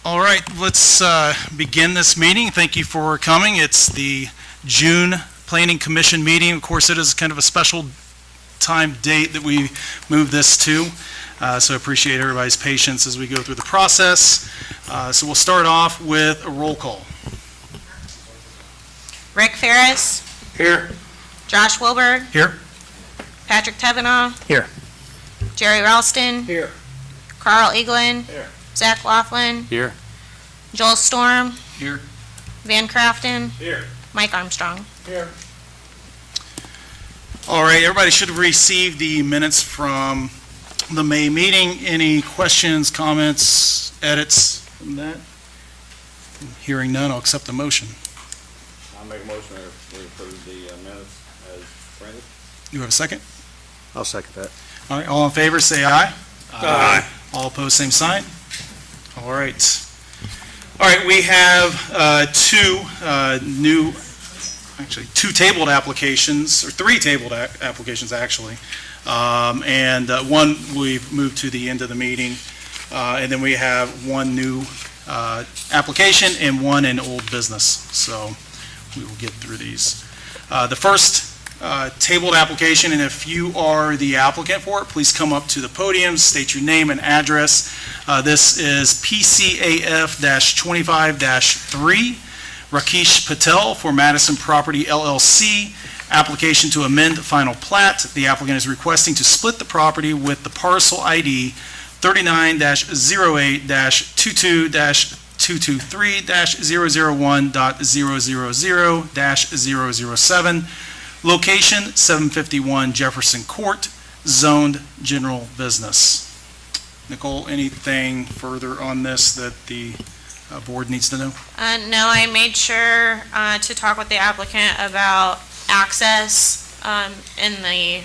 All right, let's begin this meeting. Thank you for coming. It's the June Planning Commission meeting. Of course, it is kind of a special time date that we move this to, so I appreciate everybody's patience as we go through the process. So we'll start off with a roll call. Rick Ferris. Here. Josh Wilbur. Here. Patrick Tevenaugh. Here. Jerry Ralston. Here. Carl Eaglin. Here. Zach Laughlin. Here. Joel Storm. Here. Van Crafton. Here. Mike Armstrong. Here. All right, everybody should have received the minutes from the May meeting. Any questions, comments, edits from that? Hearing none, I'll accept the motion. I'll make a motion to approve the minutes as printed. You have a second? I'll second that. All right, all in favor, say aye. Aye. All opposed, same sign. All right. All right, we have two tabled applications, or three tabled applications, actually. And one we've moved to the end of the meeting. And then we have one new application and one in old business. So we will get through these. The first tabled application, and if you are the applicant for it, please come up to the podium, state your name and address. This is PCAF-25-3, Rakesh Patel for Madison Property LLC. Application to amend final plat. The applicant is requesting to split the property with the parcel ID 39-08-222-223-001.000-007. Location 751 Jefferson Court, zoned general business. Nicole, anything further on this that the board needs to know? No, I made sure to talk with the applicant about access in the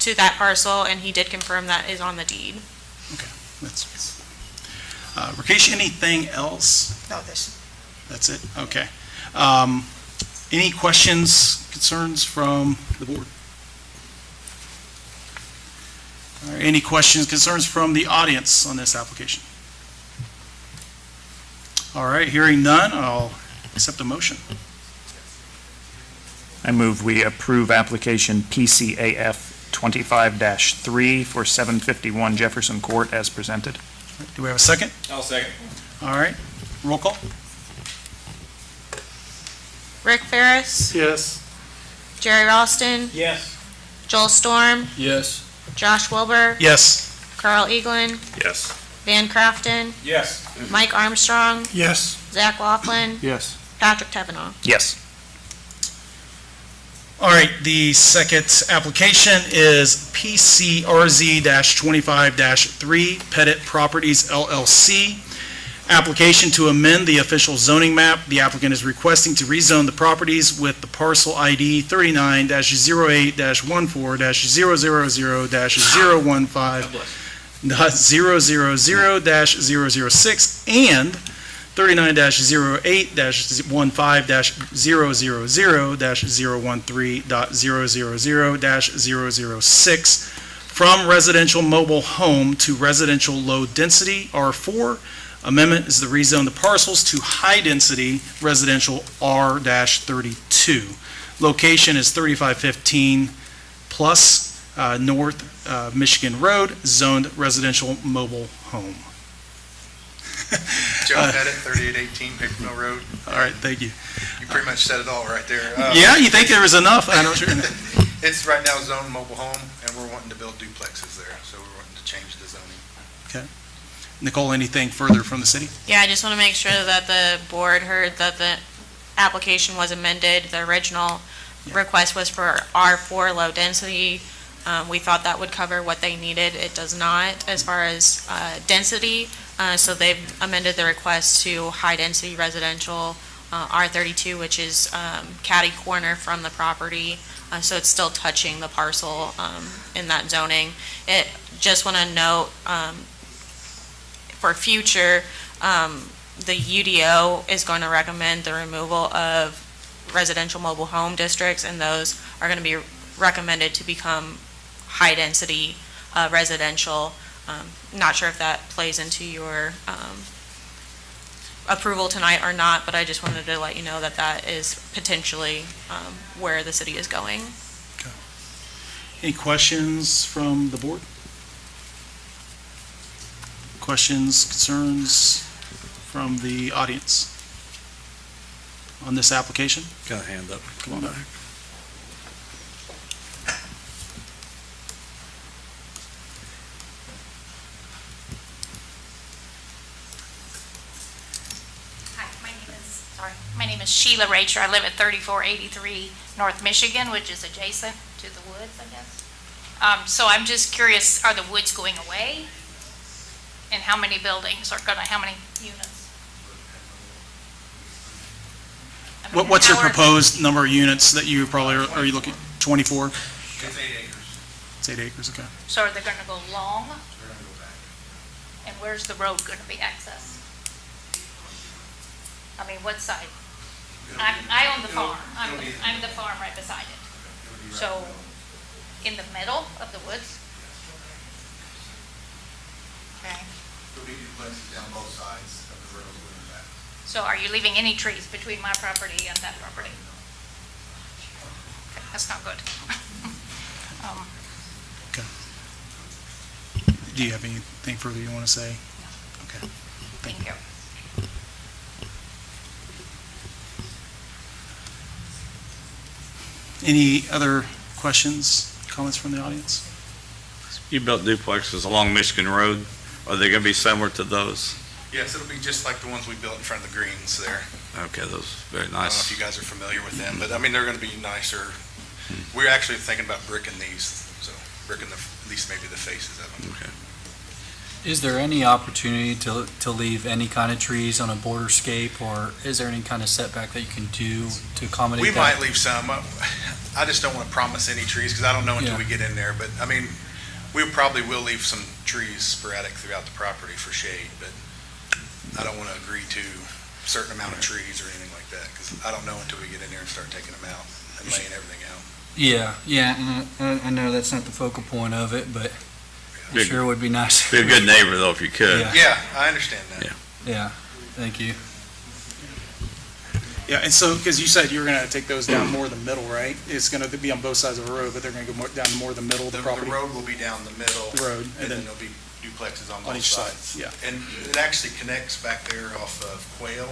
to that parcel, and he did confirm that is on the deed. Okay, that's Rakesh, anything else? No, this. That's it? Okay. Any questions, concerns from the board? All right, any questions, concerns from the audience on this application? All right, hearing none, I'll accept a motion. I move we approve application PCAF 25-3 for 751 Jefferson Court as presented. Do we have a second? I'll second. All right, roll call. Rick Ferris. Yes. Jerry Ralston. Yes. Joel Storm. Yes. Josh Wilbur. Yes. Carl Eaglin. Yes. Van Crafton. Yes. Mike Armstrong. Yes. Zach Laughlin. Yes. Patrick Tevenaugh. Yes. All right, the second application is PCRZ-25-3, Pettit Properties LLC. Application to amend the official zoning map. The applicant is requesting to rezone the properties with the parcel ID 39-08-004-000-015.000-006 and 39-08-15-000-013.000-006 from residential mobile home to residential low density R4. Amendment is to rezone the parcels to high-density residential R-32. Location is 3515 plus North Michigan Road, zoned residential mobile home. Joe Pettit, 3818 Paper Mill Road. All right, thank you. You pretty much said it all right there. Yeah, you think there was enough? I know. Sure. It's right now zoned mobile home, and we're wanting to build duplexes there, so we're wanting to change the zoning. Nicole, anything further from the city? Yeah, I just want to make sure that the board heard that the application was amended. The original request was for R4 low density. We thought that would cover what they needed. It does not as far as density. So they've amended the request to high density residential R32, which is catty corner from the property. So it's still touching the parcel in that zoning. It just want to note for future, the UDO is going to recommend the removal of residential mobile home districts, and those are going to be recommended to become high density residential. Not sure if that plays into your approval tonight or not, but I just wanted to let you know that that is potentially where the city is going. Any questions from the board? Questions, concerns from the audience on this application? Got a hand up. Come on back. Hi, my name is Sheila Racher. I live at 3483 North Michigan, which is adjacent to the woods, I guess. So I'm just curious, are the woods going away? And how many buildings are gonna, how many units? I mean, What's your how are- proposed number of units that you probably, are you looking, 24? It's 8 acres. It's 8 acres, okay. So are they gonna go long? We're gonna go back. And where's the road gonna be accessed? I mean, what side? I own the farm. I'm the farm right beside it. So, in the middle of the woods? Okay. There'll be duplexes down both sides of the road going back. So are you leaving any trees between my property and that property? Okay, that's not good. Do you have anything further you want to say? Okay. Thank you. Any other questions, comments from the audience? You built duplexes along Michigan Road. Are they gonna be similar to those? Yes, it'll be just like the ones we built in front of the greens there. Okay, those, very I don't know if nice. you guys are familiar with them, but I mean, they're gonna be nicer. We're actually thinking about bricking these, so bricking at least maybe the faces of them. Okay. Is there any opportunity to leave any kind of trees on a borderscape, or is there any kind of setback that you can do to accommodate We that? might leave some. I just don't want to promise any trees because I don't know until we Yeah. get in there. But I mean, we probably will leave some trees sporadic throughout the property for shade, but I don't want to agree to a certain amount of trees or anything like that because I don't know until we get in there and start taking them out and laying everything out. Yeah, and I know that's not the focal point of it, but it Big- sure would be nice. Be a good neighbor though if you could. Yeah. Yeah, I understand that. Yeah. Yeah, thank you. Yeah, and so, because you said you were going to take those down more the middle, right? It's going to be on both sides of the road, but they're going to go down more the middle of the The property? road will be down the middle. The road, And then there'll be duplexes on both each side, sides. yeah. And it actually connects back there off of Quail.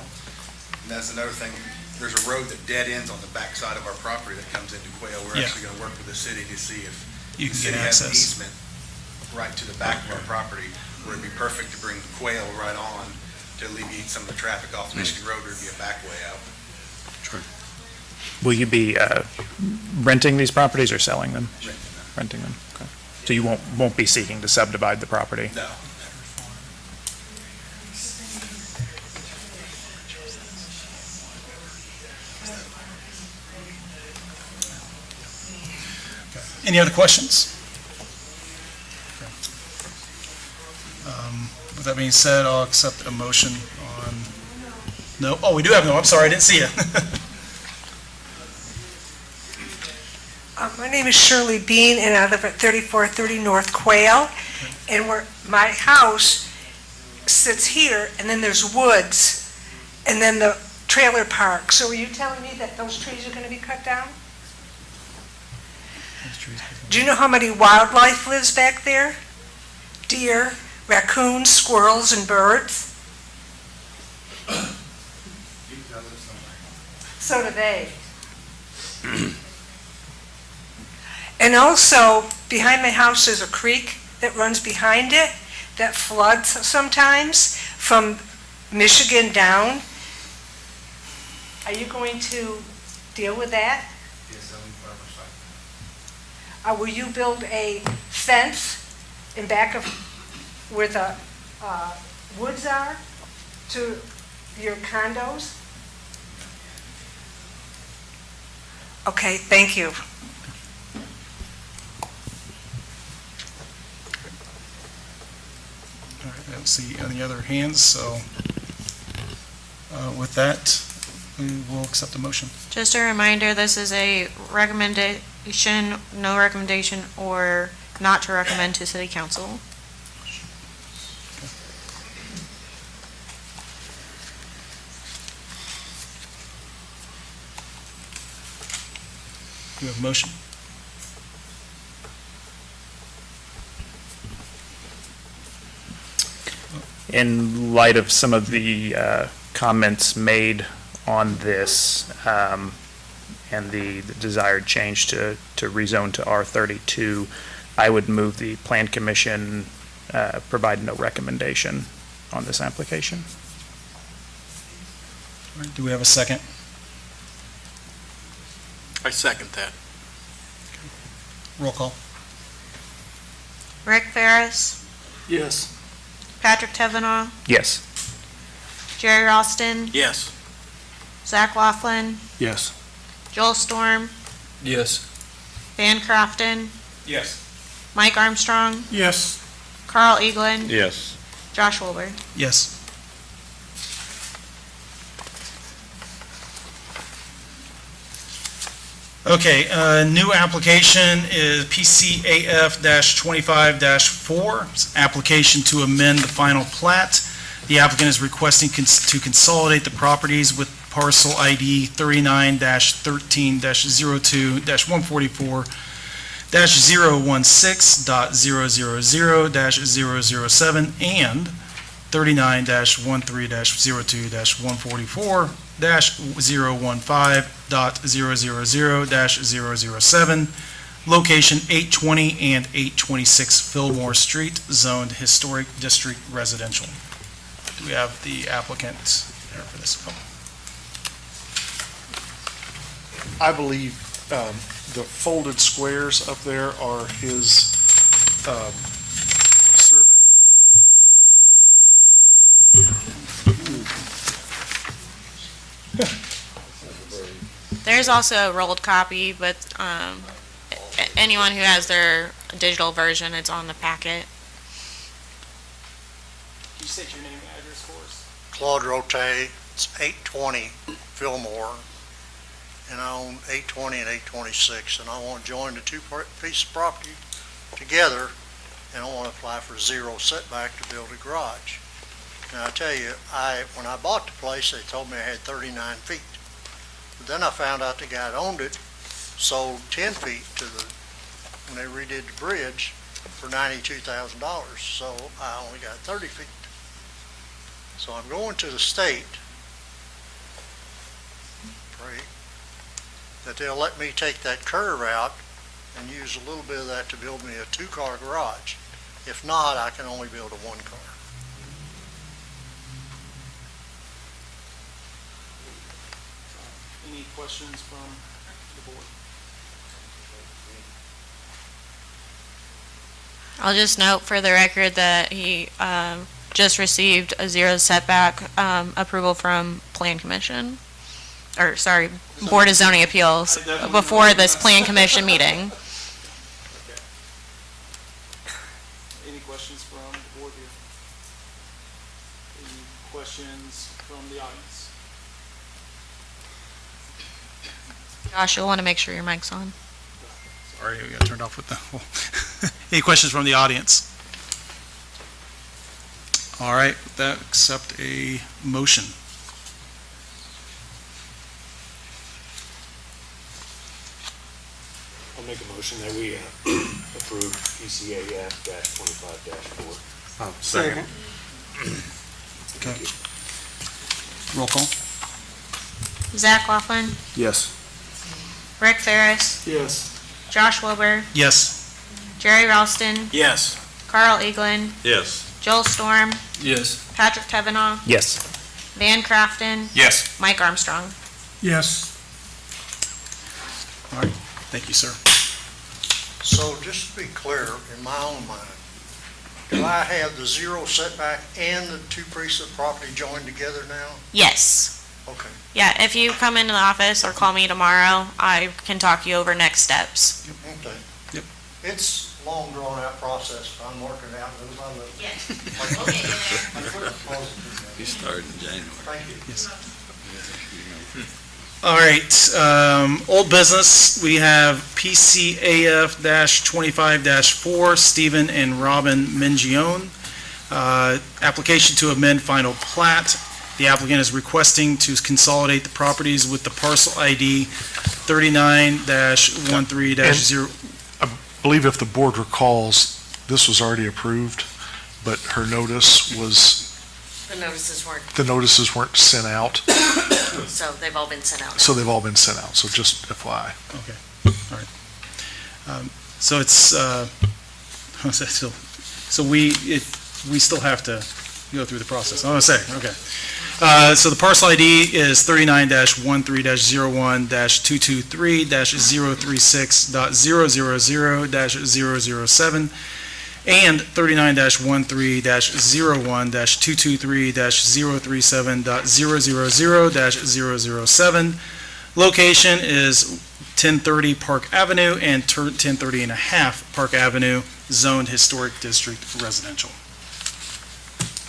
And that's another thing, there's a road that dead ends on the back side of our property that comes into Quail. We're Yeah. actually gonna work with the city to see if You the can city get has an access. easement right to the back of our property, where it'd be perfect to bring Quail right on to alleviate some of the traffic off Michigan Road, or it'd be a back way out. Will you be renting these properties or selling them? Renting Renting them, okay. So you won't be seeking to subdivide the property? them. No. Any other questions? With that being said, I'll accept a motion on, no, oh, we do have no, I'm sorry, I didn't see you. My name is Shirley Bean, and I live at 3430 North Quail, and my house sits here, and then there's woods, and then the trailer park. So are you telling me that those trees are going to be cut down? Do you know how many wildlife lives back there? Deer, raccoons, squirrels, and birds? So do they. And also, behind my house, there's a creek that runs behind it that floods sometimes from Michigan down. Are you going to deal with that? Yes, that'll be part of our site. Will you build a fence in back of where the woods are to your condos? Okay, thank you. All right, I don't see any other hands, so with that, we will accept the motion. Just a reminder, this is a recommendation, no recommendation, or not to recommend to city council. we have a motion? In light of some of the comments made on this and the desired change to rezone to R32, I would move the Plan Commission provide no recommendation on this application. All right, do we have a second? I second that. Roll call. Rick Ferris, Yes. Patrick Tevenall, Yes. Jerry Ralston, Yes. Zach Laughlin, Yes. Joel Storm, Yes. Van Crafton, Yes. Mike Armstrong, Yes. Carl Eaglin, Yes. Josh Wilbur. Yes. Okay, new application is PCAF-25-4, application to amend the final plat. The applicant is requesting to consolidate the properties with parcel ID 39-13-02-144-016.000-007 and 39-13-02-144-015.000-007, location 820 and 826 Fillmore Street, zoned Historic District Residential. Do we have the applicant there for this? I believe the folded squares up there are his survey. There's also a rolled copy, but anyone who has their digital version, it's on the packet. Can you state your name and address for us? Claude Rote, it's 820 Fillmore, and I own 820 and 826, and I want to join the two pieces of property together, and I want to apply for zero setback to build a garage. Now, I tell you, when I bought the place, they told me I had 39 feet. But then I found out the guy that owned it sold 10 feet when they redid the bridge for $92,000, so I only got 30 feet. So I'm going to the state, pray, that they'll let me take that curve out and use a little bit of that to build me a two-car garage. If not, I can only build a one-car. Any questions from the board? I'll just note for the record that he just received a zero setback approval from Plan Commission, or sorry, Board of Zoning Appeals, before this Plan Commission meeting. Any questions from the board here? Any questions from the audience? Josh, you'll want to make sure your mic's on. Sorry, we got turned off with the, any questions from the audience? All right, that accept a motion. I'll make a motion that we approve PCAF-25-4. Second. Okay. Roll call. Zach Laughlin, Yes. Rick Ferris, Yes. Josh Wilbur, Yes. Jerry Ralston, Yes. Carl Eaglin, Yes. Joel Storm, Yes. Patrick Tevenall, Yes. Van Crafton, Yes. Mike Armstrong. Yes. All right, thank you, sir. So just to be clear, in my own mind, do I have the zero setback and the two pieces of property joined together now? Yes. Okay. Yeah, if you come into the office or call me tomorrow, I can talk you over next steps. Okay. Yep. It's a long drawn out process, but I'm working out little by little. Yes. He started in January. Thank you. Yes. All right, old business, we have PCAF-25-4, Stephen and Robin Mingione. Application to amend final plat. The applicant is requesting to consolidate the properties with the parcel ID 39-13-0. I believe if the board recalls, this was already approved, but her notice was, The notices weren't, the notices weren't sent out, so they've all been sent out now. so they've all been sent out, so just FYI. So it's, so we still have to go through the process. I'm gonna say, okay. So the parcel ID is 39-13-01-223-036.000-007 and 39-103-01-223-037.000-007. Location is 1030 Park Avenue and 1030 and a half Park Avenue, zoned historic district residential.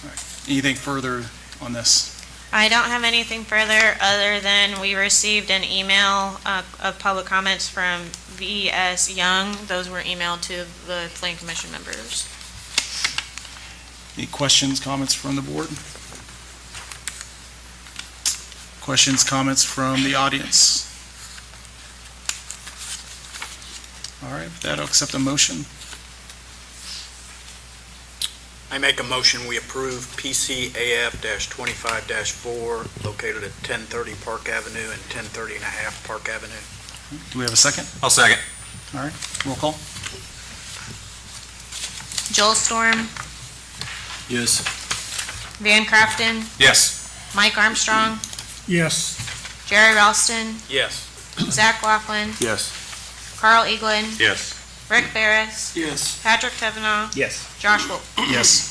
All right. Anything further on this? I don't have anything further other than we received an email of public comments from V.S. Young. Those were emailed to the Planning Commission members. Any questions, comments from the board? Questions, comments from the audience? All right, with that, I'll accept a motion. I make a motion, we approve PCAF-25-4 located at 1030 Park Avenue and 1030 and a half Park Avenue. Do we have a second? I'll second. All right, roll call. Joel Storm, Yes. Van Crafton, Yes. Mike Armstrong, Yes. Jerry Ralston, Yes. Zach Laughlin, Yes. Carl Eaglin, Yes. Rick Barris, Yes. Patrick Kavanaugh, Yes. Josh Wolf. Yes.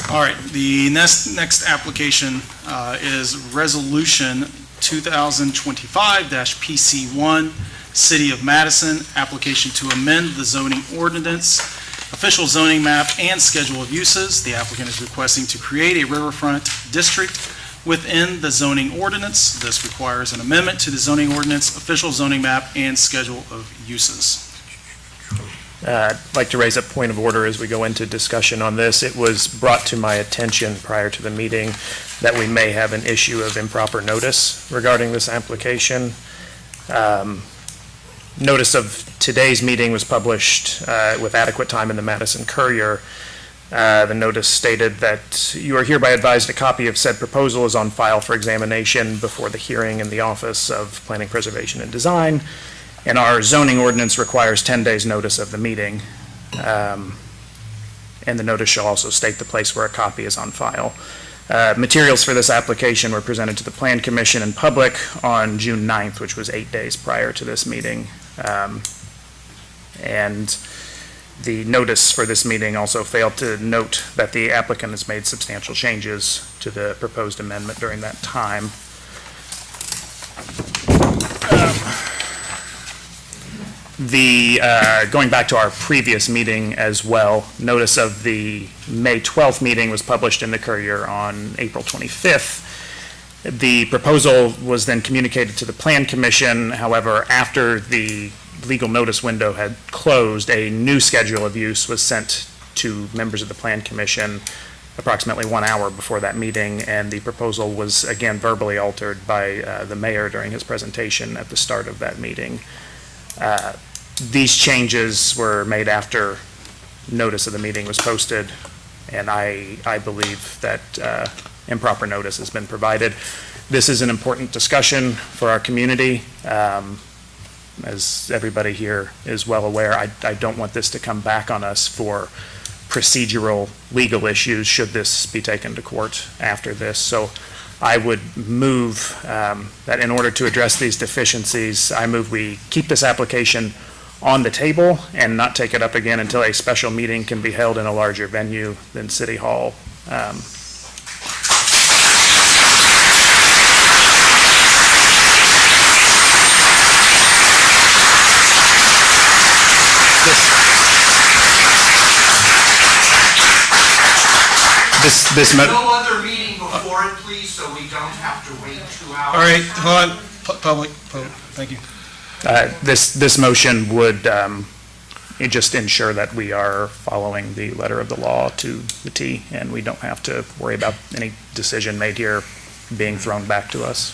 All right, the next application is Resolution 2025-PC1, City of Madison, application to amend the zoning ordinance, official zoning map, and schedule of uses. The applicant is requesting to create a riverfront district within the zoning ordinance. This requires an amendment to the zoning ordinance, official zoning map, and schedule of uses. I'd like to raise a point of order as we go into discussion on this. It was brought to my attention prior to the meeting that we may have an issue of improper notice regarding this application. Notice of today's meeting was published with adequate time in the Madison Courier. The notice stated that you are hereby advised a copy of said proposal is on file for examination before the hearing in the Office of Planning, Preservation, and Design, and our zoning ordinance requires 10 days' notice of the meeting. And the notice shall also state the place where a copy is on file. Materials for this application were presented to the Plan Commission and public on June 9th, which was 8 days prior to this meeting. And the notice for this meeting also failed to note that the applicant has made substantial changes to the proposed amendment during that time. Going back to our previous meeting as well, notice of the May 12th meeting was published in the Courier on April 25th. The proposal was then communicated to the Plan Commission. However, after the legal notice window had closed, a new schedule of use was sent to members of the Plan Commission approximately 1 hour before that meeting, and the proposal was again verbally altered by the mayor during his presentation at the start of that meeting. These changes were made after notice of the meeting was posted, and I believe that improper notice has been provided. This is an important discussion for our community. As everybody here is well aware, I don't want this to come back on us for procedural legal issues should this be taken to court after this. So I would move that in order to address these deficiencies, I move we keep this application on the table and not take it up again until a special meeting can be held in a larger venue than City Hall. No other meeting before it, please, so we don't have to wait 2 hours. All right, hold on, public, thank you. This motion would and just ensure that we are following the letter of the law to the T, and we don't have to worry about any decision made here being thrown back to us.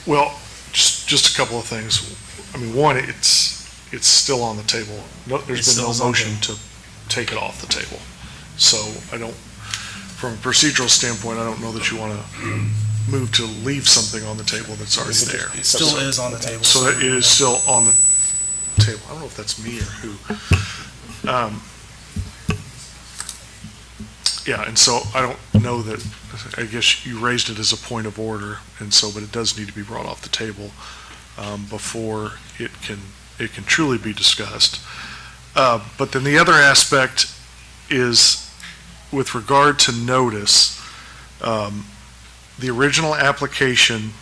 Well, just a couple of things. I mean, one, it's still on the table. No, there's been no motion to take it off the table. So from a procedural standpoint, I don't know that you want to move to leave something on the table that's already there. It still is on the table. So that it is still on the table. I don't know if that's me or who. Yeah, and so I don't know that, I guess you raised it as a point of order, and so, but it does need to be brought off the table before it can truly be discussed. But then the other aspect is with regard to notice, the original application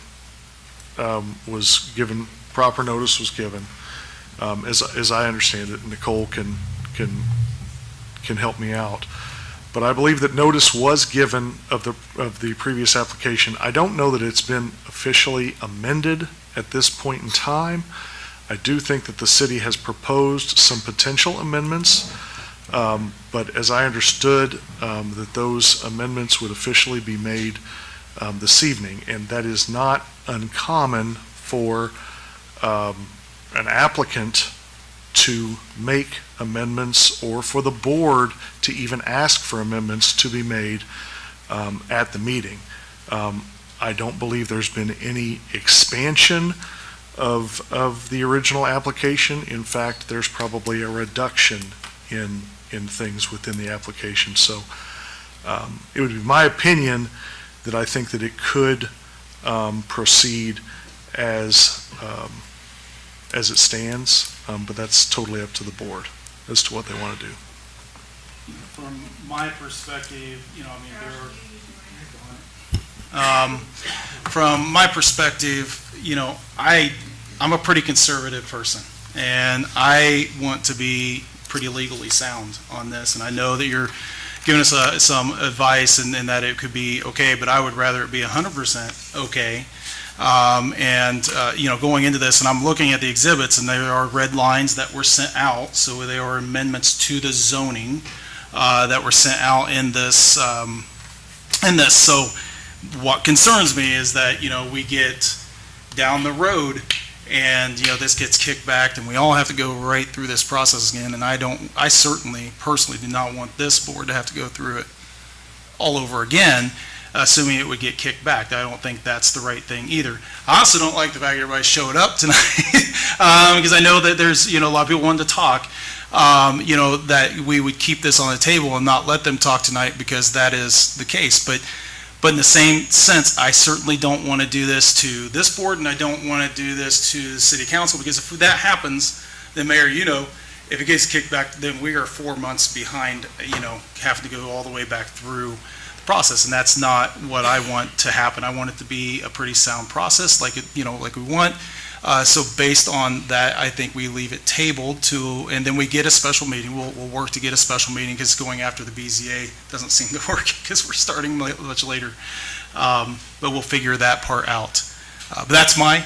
was given, proper notice was given, as I understand it, and Nicole can help me out. But I believe that notice was given of the previous application. I don't know that it's been officially amended at this point in time. I do think that the city has proposed some potential amendments, but as I understood, that those amendments would officially be made this evening, and that is not uncommon for an applicant to make amendments, or for the board to even ask for amendments to be made at the meeting. I don't believe there's been any expansion of the original application. In fact, there's probably a reduction in things within the application. So it would be my opinion that I think that it could proceed as it stands, but that's totally up to the board as to what they want to do. From my perspective, I mean, from my perspective, I'm a pretty conservative person, and I want to be pretty legally sound on this, and I know that you're giving us some advice and that it could be okay, but I would rather it be 100% okay. Going into this, and I'm looking at the exhibits, and there are red lines that were sent out, so there are amendments to the zoning that were sent out in this. So what concerns me is that, we get down the road and, this gets kicked back, and we all have to go right through this process again, and I certainly, personally, do not want this board to have to go through it all over again, assuming it would get kicked back. I don't think that's the right thing either. I also don't like the fact everybody showed up tonight, because I know that there's, a lot of people wanting to talk, that we would keep this on the table and not let them talk tonight, because that is the case. But in the same sense, I certainly don't want to do this to this board, and I don't want to do this to the city council, because if that happens, then Mayor, if it gets kicked back, then we are 4 months behind, having to go all the way back through the process, and that's not what I want to happen. I want it to be a pretty sound process, like we want. So based on that, I think we leave it tabled and then we get a special meeting. We'll work to get a special meeting, because going after the BZA doesn't seem to work, because we're starting much later. But we'll figure that part out. But that's my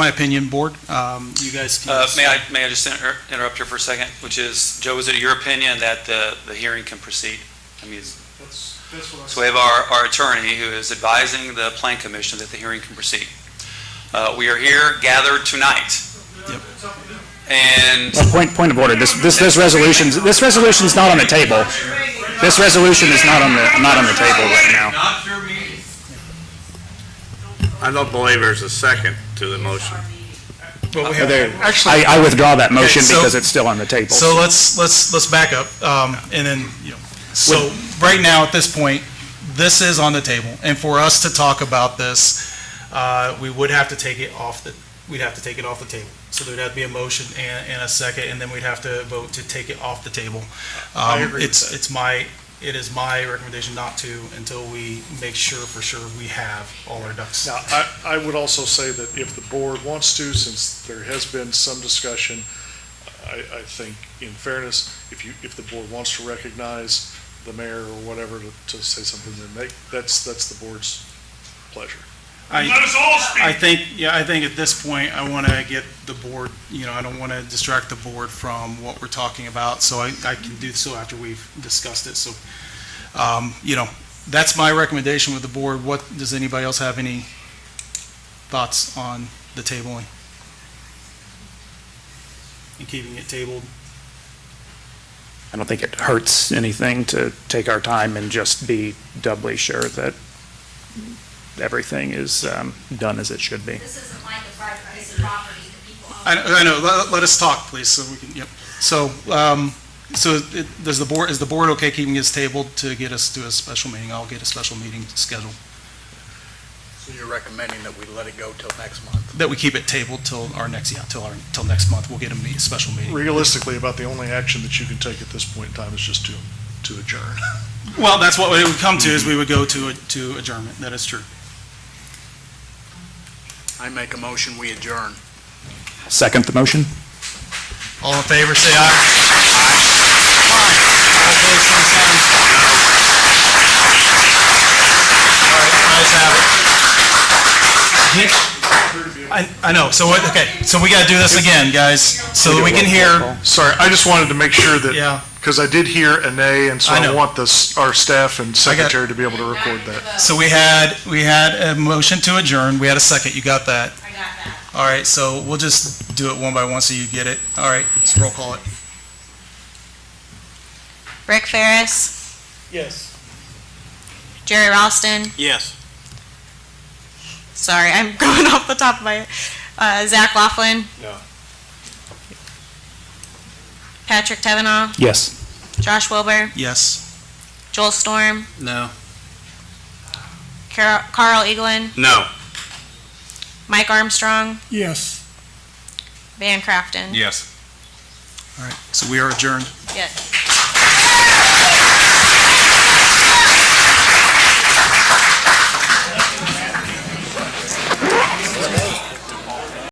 opinion, board. You guys can. May I just interrupt here for a second? Which is, Joe, is it your opinion that the hearing can proceed? I mean, so we have our attorney who is advising the Plan Commission that the hearing can proceed. We are here gathered tonight. Yep. And Point of order. This resolution's not on the table. This resolution is not on the table right now. I don't believe there's a second to the motion. Well, we have Actually, I withdraw that motion because it's still on the table. So let's back up, and then So right now at this point, this is on the table, and for us to talk about this, we would have to take it off the. We'd have to take it off the table. So there'd have to be a motion and a second, and then we'd have to vote to take it off the table. I agree with that. It is my recommendation not to until we make sure for sure we have all our ducks. Now, I would also say that if the board wants to, since there has been some discussion, I think in fairness, if the board wants to recognize the mayor or whatever to say something, then that's the board's pleasure. Let us all speak. I think at this point, I want to get the board, I don't want to distract the board from what we're talking about, so I can do so after we've discussed it. So, that's my recommendation with the board. Does anybody else have any thoughts on the tabling? And keeping it tabled? I don't think it hurts anything to take our time and just be doubly sure that everything is done as it should be. This isn't like a private piece of property that people own. I know, let us talk, please, so we can, yep. So, is the board okay keeping this tabled to get us to a special meeting? I'll get a special meeting scheduled. So you're recommending that we let it go till next month? That we keep it tabled till next month. We'll get a special meeting. Realistically, about the only action that you can take at this point in time is just to adjourn. Well, that's what it would come to, is we would go to adjournment. That is true. I make a motion, we adjourn. Second the motion? All in favor, say aye. All opposed, same sign. All right, ayes have it. I know, so we gotta do this again, guys, so that we can hear. Sorry, I just wanted to make sure that, Yeah. because I did hear a nay, and so I I know. want our staff and secretary to be able to record that. So we had a motion to adjourn, we had a second, you got that? I got that. All right, so we'll just do it one by one so you get it. All right, let's roll call it. Rick Ferris, Yes. Jerry Ralston, Yes. sorry, I'm going off the top of my head, Zach Laughlin, No. Patrick Tevenall, Yes. Josh Wilbur, Yes. Joel Storm, No. Carl Eaglin, No. Mike Armstrong, Yes. Van Crafton. Yes. All right, so we are adjourned. Yes.